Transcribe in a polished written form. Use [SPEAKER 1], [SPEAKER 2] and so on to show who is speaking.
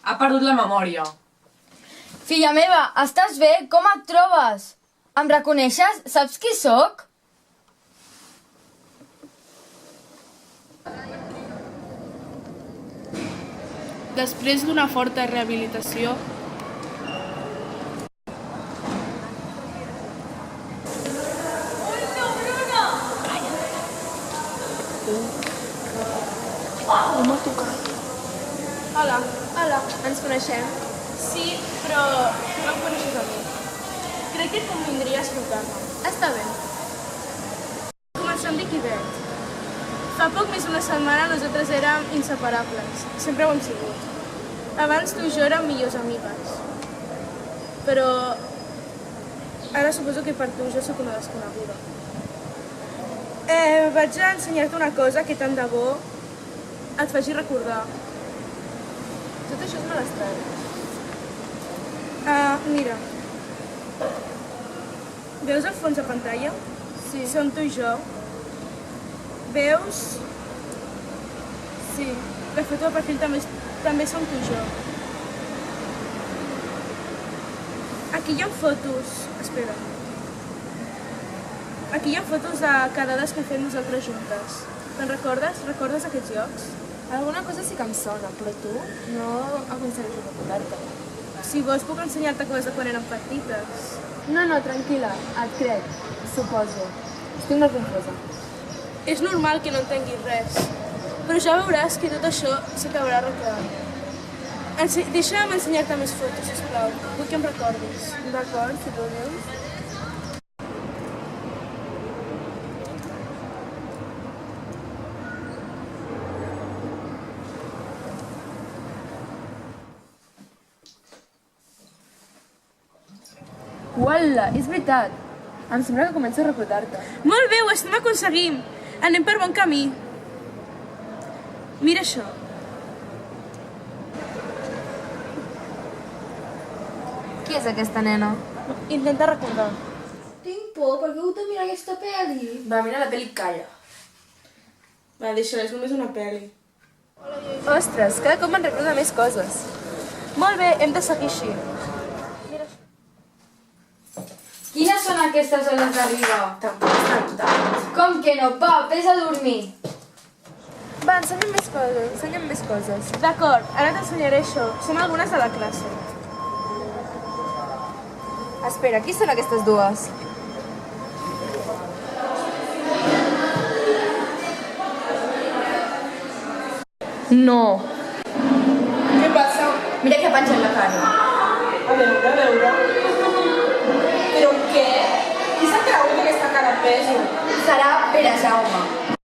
[SPEAKER 1] Ha perdut la memòria.
[SPEAKER 2] Filla meva, estàs bé? Com et trobes? Em reconeixes? Saps qui sóc?
[SPEAKER 3] Després d'una forta rehabilitació,
[SPEAKER 4] Hola. Hola, ens coneixem?
[SPEAKER 3] sí, però no em coneixes a mi. Crec que et convindria escoltar-me.
[SPEAKER 4] Està bé.
[SPEAKER 3] Començar em dic Ivet. Fa poc més d'una setmana nosaltres érem inseparables. Sempre ho hem sigut. Abans tu i jo érem millors amigues. Però ara suposo que per tu jo sóc una desconeguda. Vaig a ensenyar-te una cosa que tant de bo et faci recordar.
[SPEAKER 4] Tot això és molt estrany.
[SPEAKER 3] Mira. Veus el fons de pantalla?
[SPEAKER 4] Sí.
[SPEAKER 3] Són tu i jo. Veus? Sí, la foto de perfil també som tu i jo. Aquí hi ha fotos... Espera. Aquí hi ha fotos de quedades que fem nosaltres juntes. Te'n recordes? Recordes aquests llocs?
[SPEAKER 4] Alguna cosa sí que em sona, però tu no aconsegueixo recordar-te.
[SPEAKER 3] Si vols puc ensenyar-te coses de quan érem petites.
[SPEAKER 4] No, tranquil·la, et crec, suposo. Estic molt confosa.
[SPEAKER 3] És normal que no entenguis res, però ja veuràs que tot això s'acabarà arreglant. Deixa'm ensenyar-te més fotos, sisplau. Vull que em recordis.
[SPEAKER 4] D'acord, si tu dius. Uala, és veritat. Em sembla que començo a recordar-te.
[SPEAKER 3] Molt bé, ho estem aconseguint. Anem per bon camí. Mira això.
[SPEAKER 4] Qui és aquesta nena?
[SPEAKER 3] Intenta recordar.
[SPEAKER 2] Tinc por, perquè heu de mirar aquesta pel·li.
[SPEAKER 4] Va, mira la pel·li i calla.
[SPEAKER 3] Va, deixa, és només una pel·li.
[SPEAKER 4] Ostres, cada cop me'n recorda més coses.
[SPEAKER 3] Molt bé, hem de seguir així.
[SPEAKER 2] Quines són aquestes hores d'arriba?
[SPEAKER 4] Tampoc és tant.
[SPEAKER 2] Com que no? Va, vés a dormir.
[SPEAKER 4] Va, ensenya'm més coses.
[SPEAKER 3] D'acord, ara t'ensenyaré això. Som algunes de la classe.
[SPEAKER 4] Espera, qui són aquestes dues? No.
[SPEAKER 3] Què passa?
[SPEAKER 4] Mira que ha penjat la cara.
[SPEAKER 3] A veure. Però què? Qui s'ha cregut aquesta cara pesa?
[SPEAKER 4] Serà Pere Jaume.